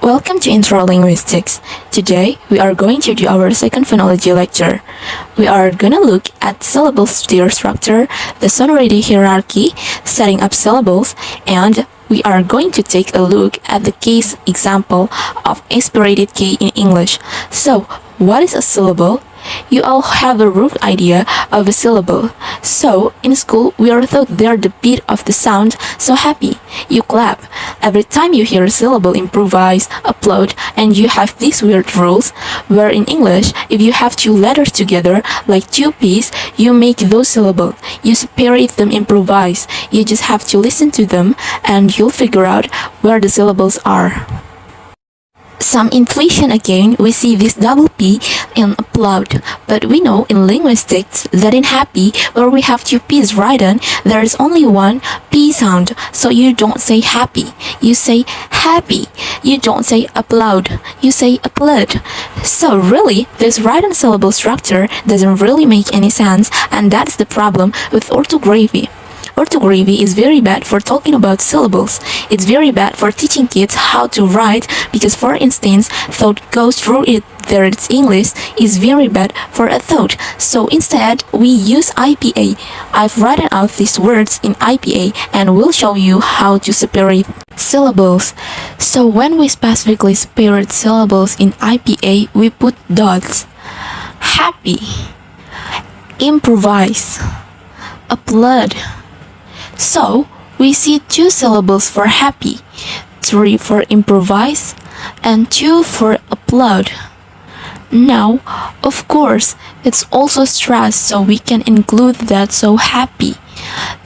Welcome to Intro Linguistics. Today, we are going to do our second phonology lecture. We are gonna look at syllable tier structure, the sonority hierarchy, setting up syllables, and we are going to take a look at the case example of aspirated K in English. So, what is a syllable? You all have a rough idea of a syllable. So, in school, we are taught they're the beat of the sound, so happy. You clap. Every time you hear a syllable, improvise, applaud, and you have these weird rules, where in English, if you have two letters together, like two P's, you make those syllables. You separate them, improvise. You just have to listen to them, and you'll figure out where the syllables are. Some intuition again, we see this double P in applaud, but we know in linguistics that in happy, where we have two P's written, there is only one P sound, so you don't say happy, you say happy. You don't say applaud, you say applaud. So really, this written syllable structure doesn't really make any sense, and that's the problem with orthography. Orthography is very bad for talking about syllables. It's very bad for teaching kids how to write because, for instance, thought goes through it. There it's English is very bad for a thought. So instead, we use IPA. I've written out these words in IPA and will show you how to separate syllables. So when we specifically separate syllables in IPA, we put dots. Happy, improvise, applaud. So, we see two syllables for happy, three for improvise, and two for applaud. Now, of course, it's also stress, so we can include that, so happy.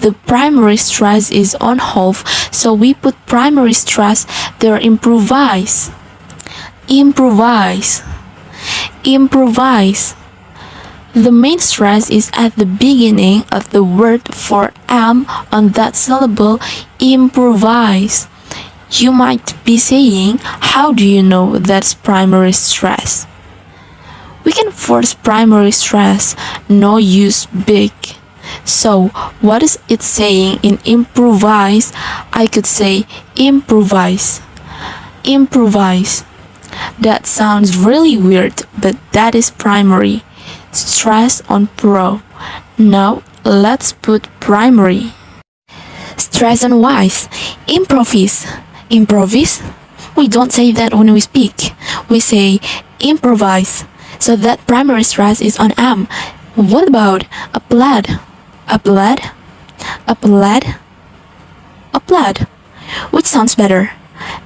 The primary stress is on half, so we put primary stress there, improvise, improvise, improvise. The main stress is at the beginning of the word for am on that syllable, improvise. You might be saying, how do you know that's primary stress? We can force primary stress, no use big. So, what is it saying in improvise? I could say improvise, improvise. That sounds really weird, but that is primary. Stress on pro. Now let's put primary. Stress on wise. Improvise. Improvise? We don't say that when we speak. We say improvise. So that primary stress is on am. What about applaud? Applaud? Applaud? Applaud. Which sounds better?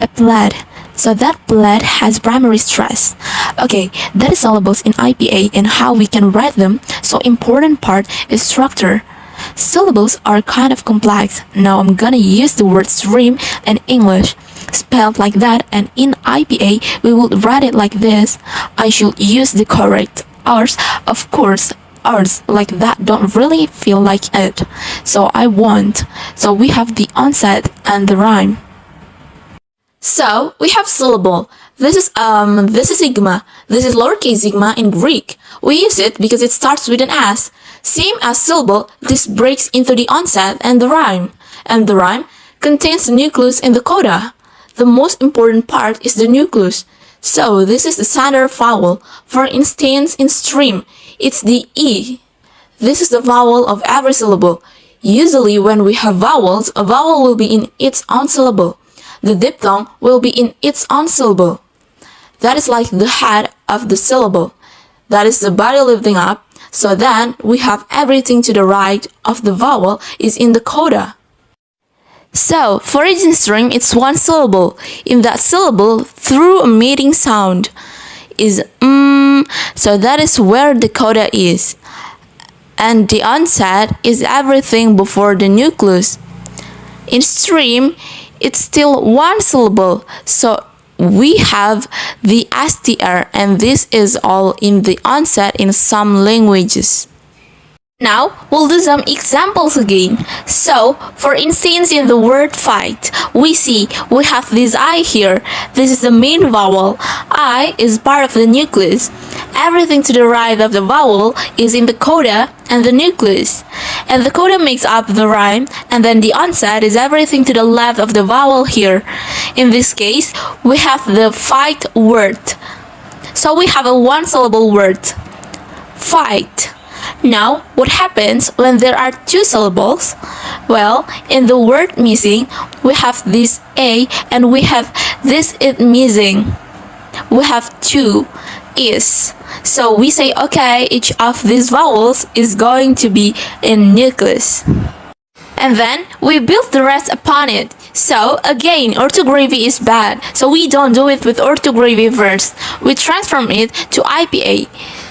Applaud. So that plaid has primary stress. Okay, that is syllables in IPA and how we can write them. So important part is structure. Syllables are kind of complex. Now I'm gonna use the word stream in English, spelled like that, and in IPA we will write it like this. I should use the correct R's. Of course, R's like that don't really feel like it. So I won't. So we have the onset and the rhyme. So, we have syllable. This is sigma. This is lowercase sigma in Greek. We use it because it starts with an S. Same as syllable, this breaks into the onset and the rhyme. And the rhyme contains the nucleus and the coda. The most important part is the nucleus. So, this is the standard vowel. For instance, in stream, it's the E. This is the vowel of every syllable. Usually, when we have vowels, a vowel will be in its own syllable. The diphthong will be in its own syllable. That is like the head of the syllable. That is the body lifting up. So then we have everything to the right of the vowel is in the coda. So for each stream, it's one syllable. In that syllable, through a mating sound is so that is where the coda is. And the onset is everything before the nucleus. In stream, it's still one syllable, so we have the STR, and this is all in the onset in some languages. Now, we'll do some examples again. So, for instance, in the word fight, we have this I here. This is the main vowel. I is part of the nucleus. Everything to the right of the vowel is in the coda and the nucleus. and the coda makes up the rhyme, and then the onset is everything to the left of the vowel here. In this case, we have the fight word. So we have a one-syllable word, fight. Now, what happens when there are two syllables? Well, in the word missing, we have this A and we have this it missing. We have two is. So we say, okay, each of these vowels is going to be in nucleus. And then we build the rest upon it. So again, orthography is bad, so we don't do it with orthography first. We transform it to IPA.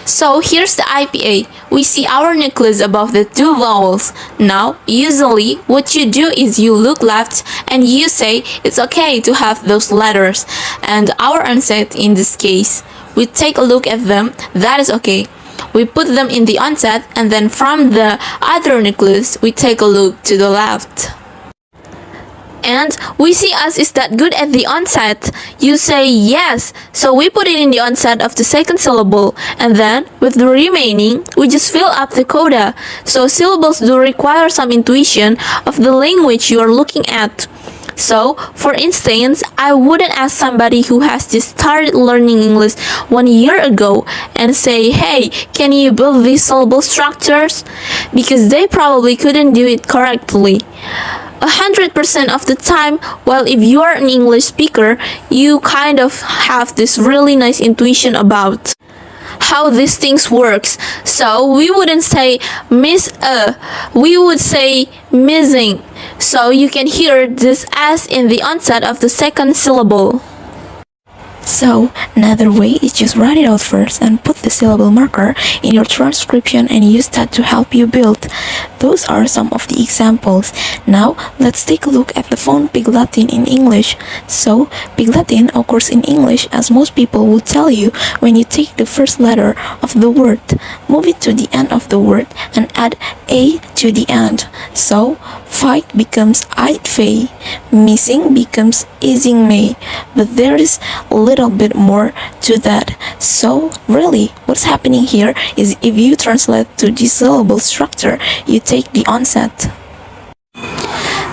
So here's the IPA. We see our nucleus above the two vowels. Now, usually what you do is you look left and you say it's okay to have those letters. And our onset in this case, we take a look at them, that is okay. We put them in the onset, and then from the other nucleus, we take a look to the left. And we see us is that good at the onset. You say yes, so we put it in the onset of the second syllable, and then with the remaining, we just fill up the coda. So syllables do require some intuition of the language you are looking at. So, for instance, I wouldn't ask somebody who has just started learning English 1 year ago and say, hey, can you build these syllable structures? Because they probably couldn't do it correctly. 100% of the time, well, if you are an English speaker, you kind of have this really nice intuition about how these things works. So we wouldn't say miss we would say missing. So you can hear this S in the onset of the second syllable. So another way is just write it out first and put the syllable marker in your transcription and use that to help you build. Those are some of the examples. Now let's take a look at the phone Big Latin in English. So Big Latin occurs in English as most people would tell you when you take the first letter of the word, move it to the end of the word and add A to the end. So fight becomes I'd fay, missing becomes ising may, but there is a little bit more to that. So really what's happening here is if you translate to the syllable structure, you take the onset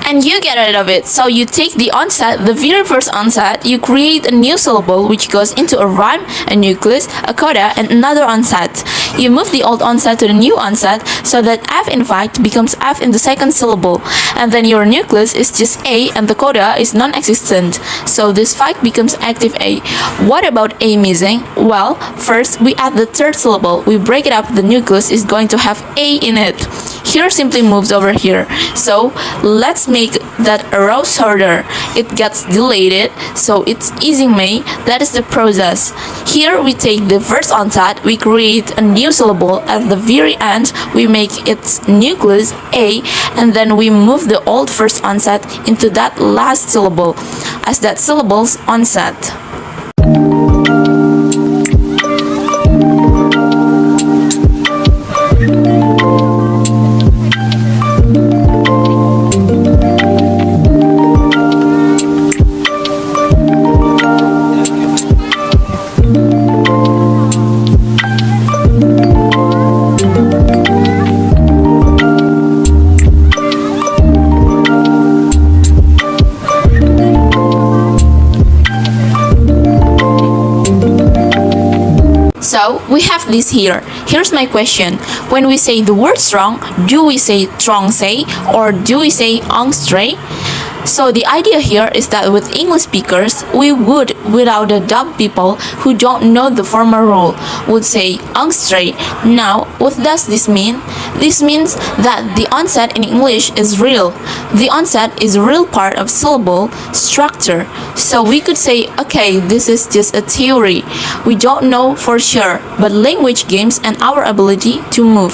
and you get rid of it. So you take the onset, the very first onset, you create a new syllable which goes into a rhyme, a nucleus, a coda, and another onset. You move the old onset to the new onset so that F in fact becomes F in the second syllable, and then your nucleus is just A and the coda is non-existent. So this fight becomes active A. What about A missing? Well, first we add the third syllable. We break it up, the nucleus is going to have A in it. Here simply moves over here. So let's make that arrow shorter. It gets deleted, so it's easing may. That is the process. Here we take the first onset, we create a new syllable. At the very end, we make its nucleus A, and then we move the old first onset into that last syllable as that syllable's onset. So we have this here. Here's my question. When we say the word strong, do we say trong say or do we say ong stray? So the idea here is that with English speakers, we would, without the dumb people who don't know the formal rule, would say ong stray. Now, what does this mean? This means that the onset in English is real. The onset is a real part of syllable structure. So we could say, okay, this is just a theory. We don't know for sure, but language games and our ability to move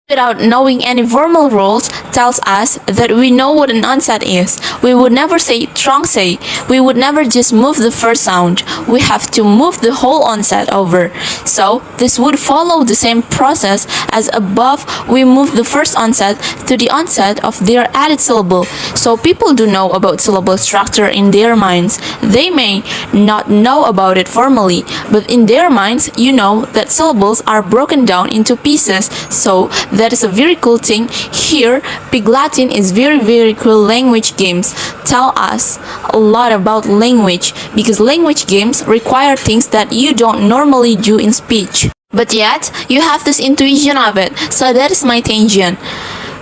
without knowing any formal rules tells us that we know what an onset is. We would never say trong say. We would never just move the first sound. We have to move the whole onset over. So this would follow the same process as above. We move the first onset to the onset of their added syllable. So people do know about syllable structure in their minds. They may not know about it formally, but in their minds, you know that syllables are broken down into pieces. So that is a very cool thing. Here, Pig Latin is very cool language games. Tell us a lot about language because language games require things that you don't normally do in speech. But yet, you have this intuition of it, so that is my tangent.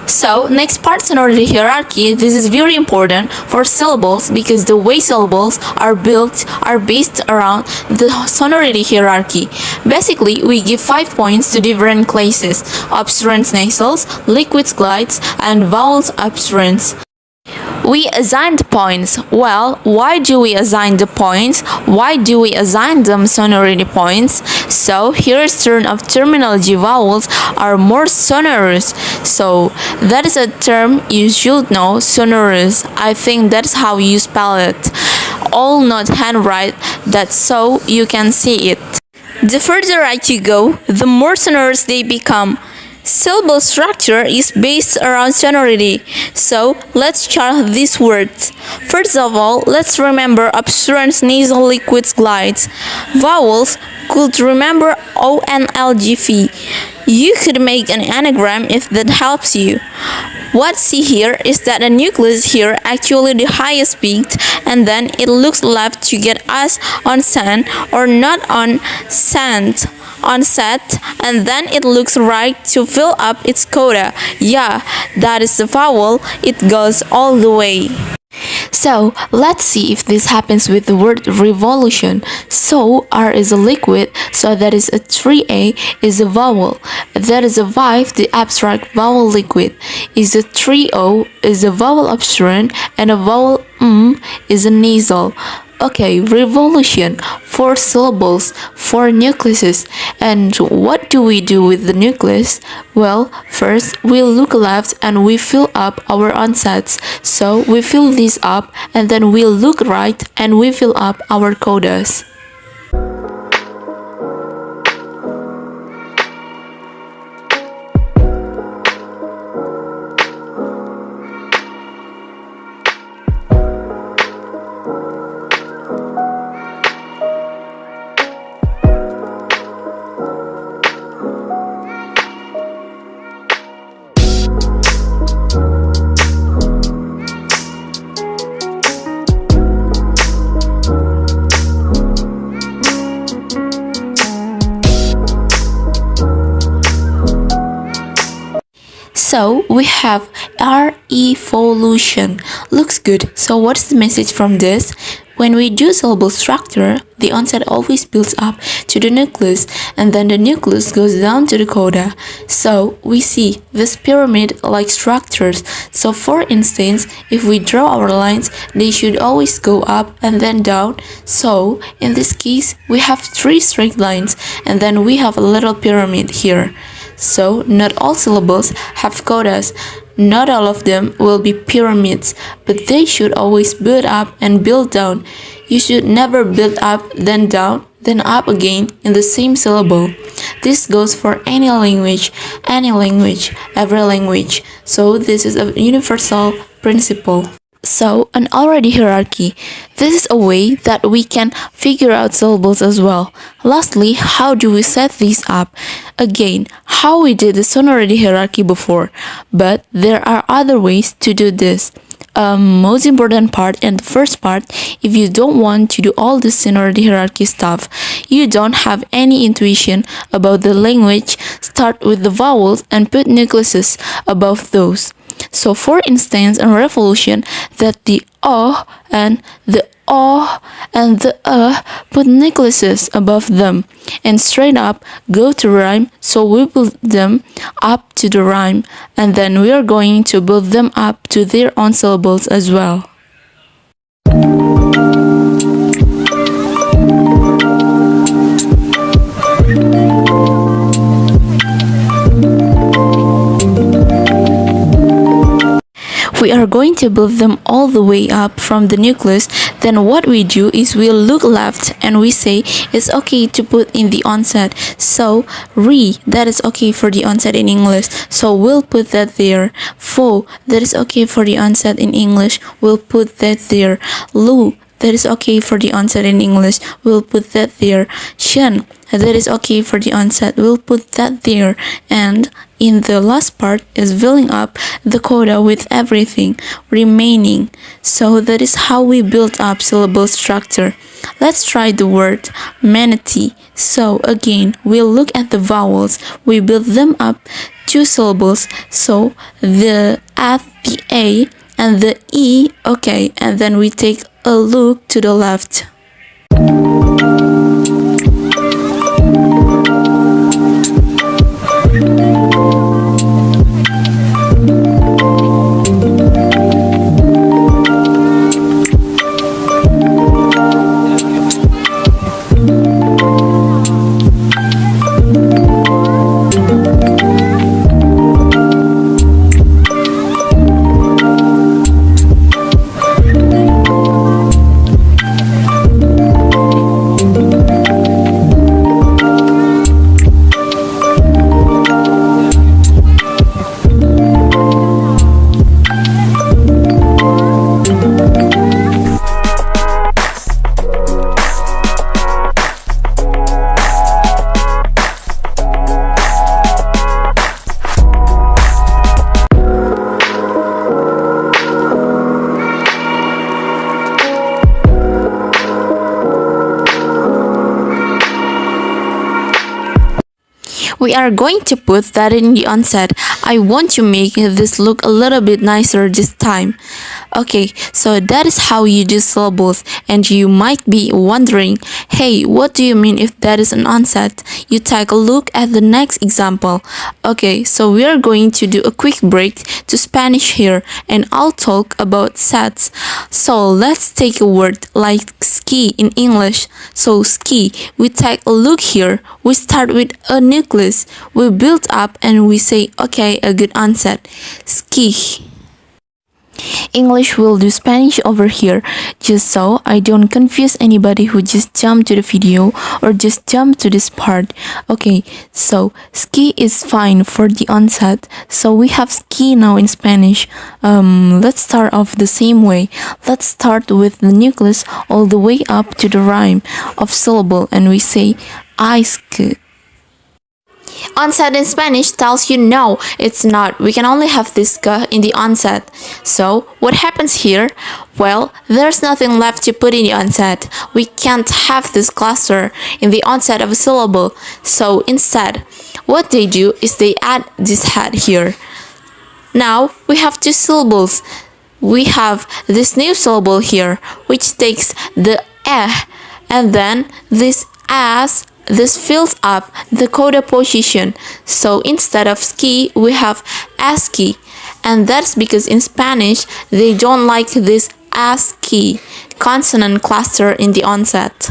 So, next part, sonority hierarchy. This is very important for syllables because the way syllables are built are based around the sonority hierarchy. Basically, we give 5 points to different classes: obstruents, nasals, liquids, glides, and vowels, obstruents. We assigned points. Well, why do we assign the points? Why do we assign them sonority points? So here's turn of terminology. Vowels are more sonorous. So that is a term you should know, sonorous. I think that's how you spell it. All not handwrite that so you can see it. The further right you go, the more sonorous they become. Syllable structure is based around sonority, so let's chart these words. First of all, let's remember obstruents, nasal, liquids, glides. Vowels, could remember O and L, G, V. You could make an anagram if that helps you. What see here is that the nucleus here actually the highest peaked, and then it looks left to get us on sand or not on sand. On set, and then it looks right to fill up its coda. Yeah, that is the vowel, it goes all the way. So let's see if this happens with the word revolution. So R is a liquid, so that is a 3A is a vowel. That is a 5, the abstract vowel liquid. Is a 3O is a vowel obstruent, and a vowel is a nasal. Okay, revolution, 4 syllables, 4 nucleuses. And what do we do with the nucleus? Well, first we look left and we fill up our onsets. So we fill these up and then we look right and we fill up our codas. So we have R-evolution. Looks good. So what's the message from this? When we do syllable structure, the onset always builds up to the nucleus and then the nucleus goes down to the coda. So we see this pyramid-like structures. So for instance, if we draw our lines, they should always go up and then down. So in this case, we have 3 straight lines and then we have a little pyramid here. So not all syllables have codas. Not all of them will be pyramids, but they should always build up and build down. You should never build up, then down, then up again in the same syllable. This goes for any language, every language. So this is a universal principle. So, an already hierarchy. This is a way that we can figure out syllables as well. Lastly, how do we set these up? Again, how we did the sonority hierarchy before, but there are other ways to do this. Most important part and the first part, if you don't want to do all this sonority hierarchy stuff, you don't have any intuition about the language, start with the vowels and put nucleuses above those. So for instance, in revolution, that the O and the O and the put nucleuses above them and straight up go to rhyme, so we build them up to the rhyme and then we are going to build them up to their own syllables as well. We are going to build them all the way up from the nucleus. Then what we do is we look left and we say it's okay to put in the onset. So re, that is okay for the onset in English, so we'll put that there. Fo, that is okay for the onset in English, we'll put that there. Lu, That is okay for the onset in English. We'll put that there. Shen. That is okay for the onset. We'll put that there. And in the last part is filling up the quota with everything remaining. So that is how we build up syllable structure. Let's try the word manatee. So again, we'll look at the vowels. We build them up 2 syllables. So the F, the A, and the E, okay, and then we take a look to the left. We are going to put that in the onset. I want to make this look a little bit nicer this time. Okay, so that is how you do syllables, and you might be wondering, hey, what do you mean if that is an onset? You take a look at the next example. Okay, so we are going to do a quick break to Spanish here, and I'll talk about sets. So let's take a word like ski in English. So ski, we take a look here. We start with a nucleus. We build up and we say, okay, a good onset. Ski. English will do Spanish over here, just so I don't confuse anybody who just jumped to the video or just jumped to this part. Okay, so ski is fine for the onset, so we have ski now in Spanish. Let's start off the same way. Let's start with the nucleus all the way up to the rhyme of syllable, and we say ice. Onset in Spanish tells you no, it's not. We can only have this k in the onset. So, what happens here? Well, there's nothing left to put in the onset. We can't have this cluster in the onset of a syllable. So, instead, what they do is they add this head here. Now, we have 2 syllables. We have this new syllable here, which takes the eh, and then this as. This fills up the coda position. So instead of ski, we have ASCII. And that's because in Spanish, they don't like this ASCII consonant cluster in the onset.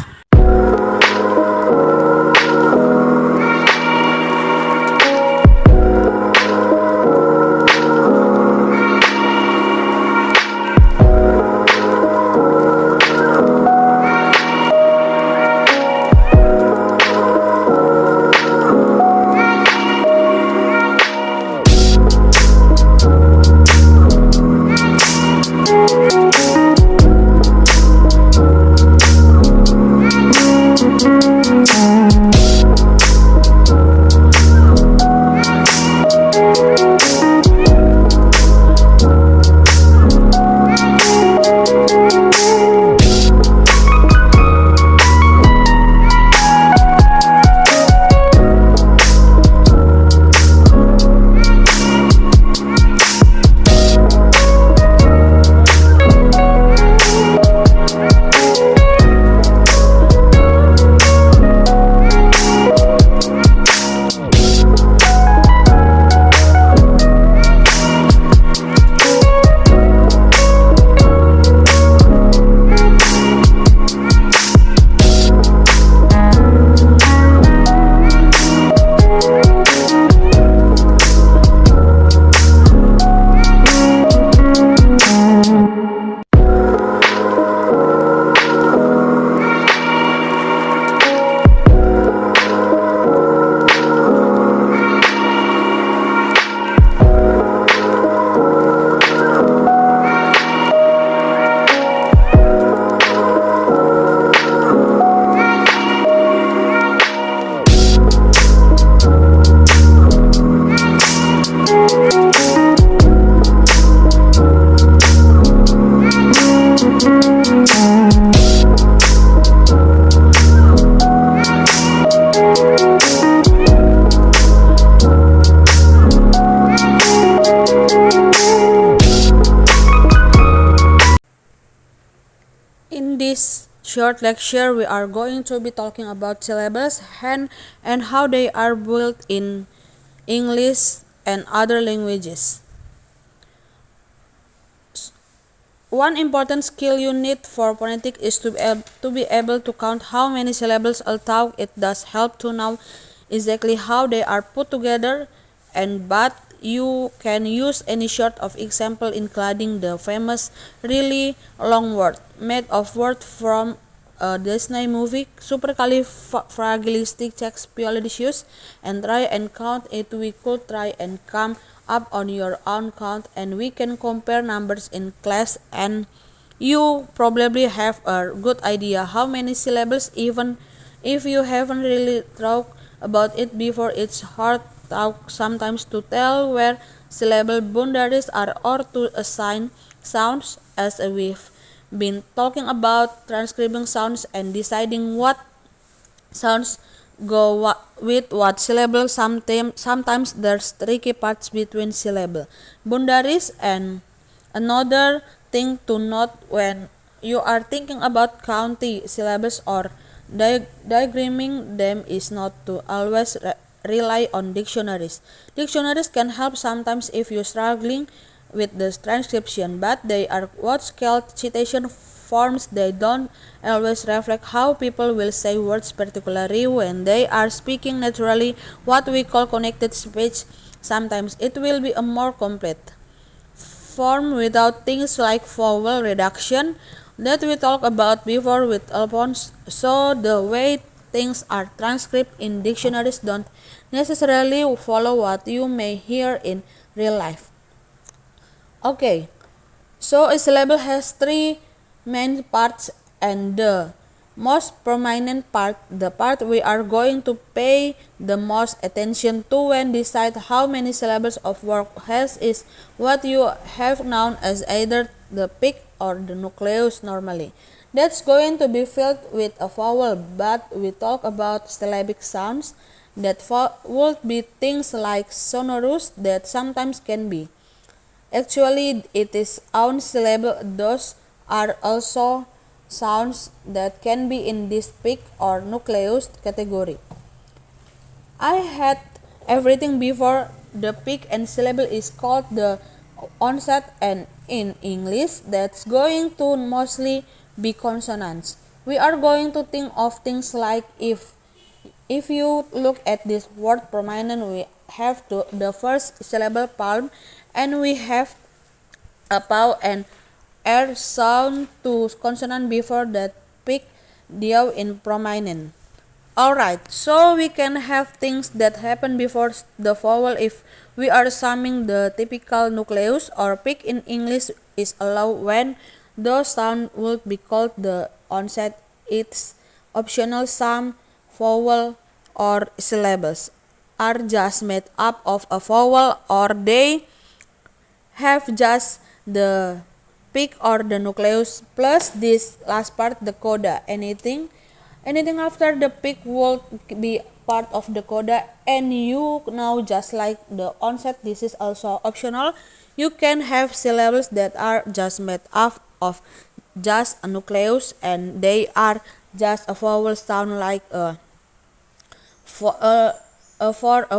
In this short lecture, we are going to be talking about syllables and how they are built in English and other languages. One important skill you need for phonetics is to be able to count how many syllables a talk. It does help to know exactly how they are put together, but you can use any sort of example, including the famous really long word made of word from a Disney movie, supercalifragilisticexpialidocious, and try and count it. We could try and come up on your own count, and we can compare numbers in class, and you probably have a good idea how many syllables, even if you haven't really thought about it before. It's hard sometimes to tell where syllable boundaries are or to assign sounds, as we've been talking about transcribing sounds and deciding what sounds go with what syllable. Sometimes there's tricky parts between syllable boundaries, and another thing to note when you are thinking about counting syllables or diagramming them is not to always rely on dictionaries. Dictionaries can help sometimes if you're struggling with the transcription, but they are what's called citation forms. They don't always reflect how people will say words, particularly when they are speaking naturally, what we call connected speech. Sometimes it will be a more complete form without things like vowel reduction that we talked about before with Alphonse. So the way things are transcribed in dictionaries don't necessarily follow what you may hear in real life. Okay, so a syllable has three main parts, and the most prominent part, the part we are going to pay the most attention to when decide how many syllables of word has, is what you have known as either the peak or the nucleus normally. That's going to be filled with a vowel, but we talk about syllabic sounds that would be things like sonorous that sometimes can be. Actually, it is own syllable. Those are also sounds that can be in this peak or nucleus category. I had everything before the peak, and syllable is called the onset, and in English that's going to mostly be consonants. We are going to think of things like if you look at this word prominent, we have the first syllable palm, and we have a pow and air sound to consonant before that pick diaw in prominent. Alright, so we can have things that happen before the vowel if we are summing the typical nucleus, or pick in English is allowed when those sound would be called the onset. It's optional. Some vowel or syllables are just made up of a vowel, or they have just the peak or the nucleus plus this last part, the coda. Anything after the peak will be part of the coda, and you know, just like the onset, this is also optional. You can have syllables that are just made up of just a nucleus, and they are just a vowel sound, like for a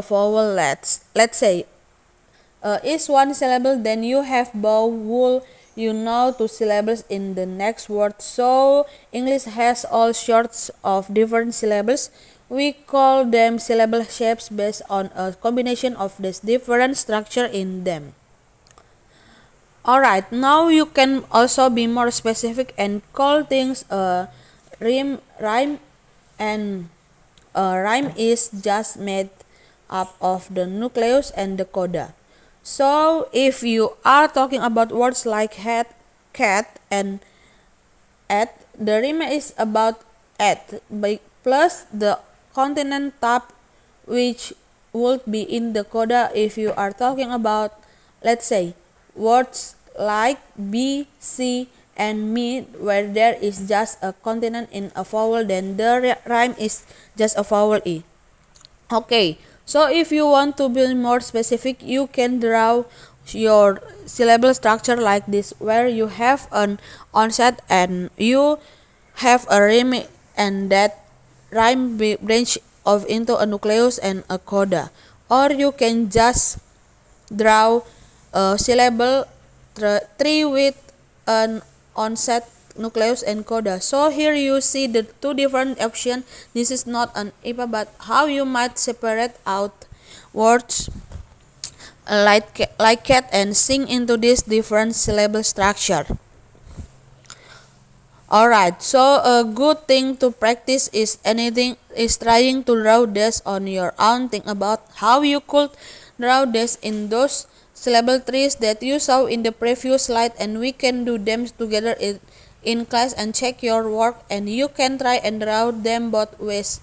vowel. Let's say is one syllable, then you have bow, wool, you know, two syllables in the next word. So English has all sorts of different syllables. We call them syllable shapes based on a combination of this different structure in them. Alright, now you can also be more specific and call things a rhyme, and a rhyme is just made up of the nucleus and the coda. So if you are talking about words like hat, cat, and at, the rhyme is about at plus the consonant top, which would be in the coda. If you are talking about, let's say, words like B, C, and me, where there is just a consonant in a vowel, then the rhyme is just a vowel E. Okay, so if you want to be more specific, you can draw your syllable structure like this, where you have an onset and you have a rhyme, and that rhyme branch of into a nucleus and a coda. Or you can just draw a syllable tree with an onset, nucleus, and coda. So here you see the two different options. This is not an IPA, but how you might separate out words like cat and sing into this different syllable structure. Alright, so a good thing to practice is trying to draw this on your own. Think about how you could draw this in those syllable trees that you saw in the previous slide, and we can do them together in class and check your work, and you can try and draw them both ways.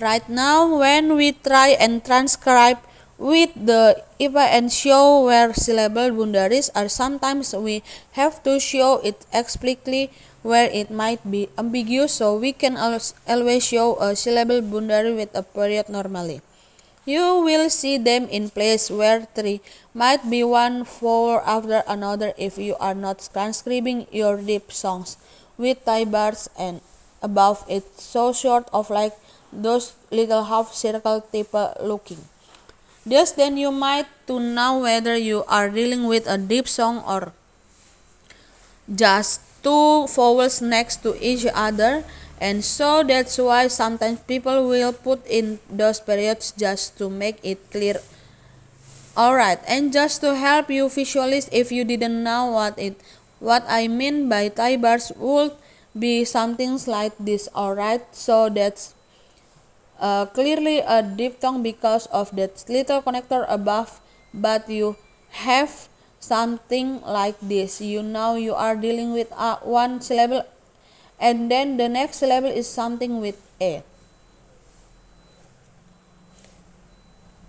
Right now, when we try and transcribe with the IPA and show where syllable boundaries are, sometimes we have to show it explicitly where it might be ambiguous, so we can always show a syllable boundary with a period normally. You will see them in place where three might be one four after another if you are not transcribing your deep songs with tie bars and above it, so sort of like those little half circle type looking. Thus then you might to know whether you are dealing with a deep song or just two vowels next to each other, and so that's why sometimes people will put in those periods just to make it clear. Alright, and just to help you visualize, if you didn't know what I mean by tie bars, would be something like this. Alright, so that's clearly a diphthong because of that little connector above, but you have something like this. You know you are dealing with one syllable, and then the next syllable is something with a.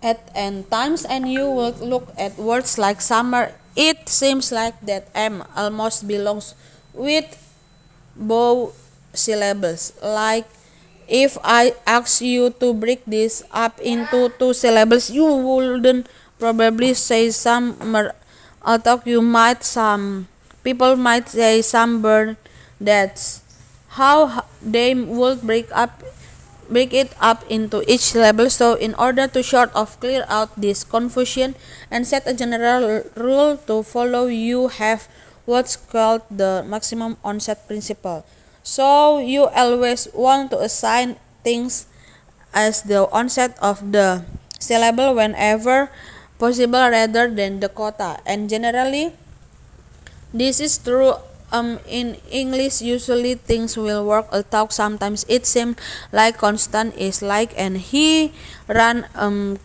At times, and you will look at words like summer, it seems like that M almost belongs with both syllables. Like if I ask you to break this up into two syllables, you wouldn't probably say summer. Although some people might say sunburn. That's how they would break it up into each syllable. So in order to sort of clear out this confusion and set a general rule to follow, you have what's called the maximum onset principle. So you always want to assign things as the onset of the syllable whenever possible rather than the quota, and generally this is true. In English, usually things will work, although sometimes it seems like constant is like and he run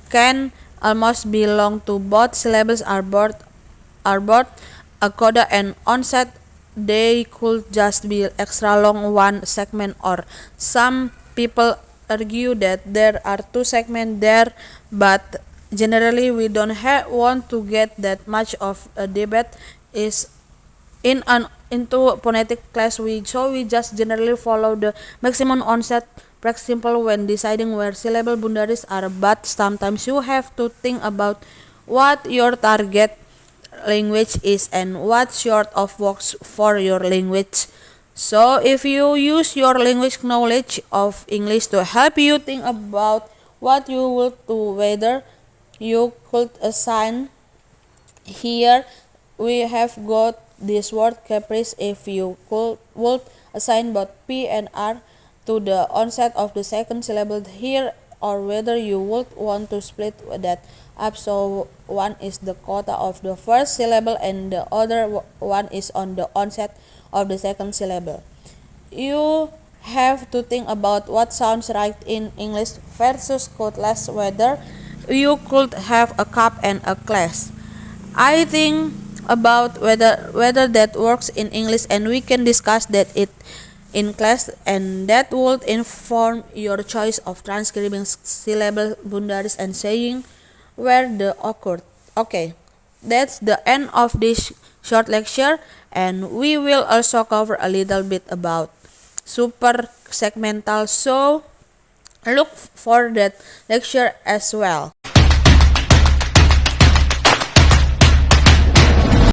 can almost belong to both syllables are both a coda and onset. They could just be extra long one segment, or some people argue that there are two segments there, but generally we don't want to get that much of a debate is into phonetic class. We just generally follow the maximum onset principle when deciding where syllable boundaries are, but sometimes you have to think about what your target language is and what sort of works for your language. So if you use your language knowledge of English to help you think about what you would do, whether you could assign here we have got this word caprice. If you would assign both P and R to the onset of the second syllable here, or whether you would want to split that up so one is the quota of the first syllable and the other one is on the onset of the second syllable. You have to think about what sounds right in English versus codeless, whether you could have a cup and a glass. I think about whether that works in English, and we can discuss that it in class, and that would inform your choice of transcribing syllable boundaries and saying where the occurred. Okay, that's the end of this short lecture, and we will also cover a little bit about super segmental, so look for that lecture as well.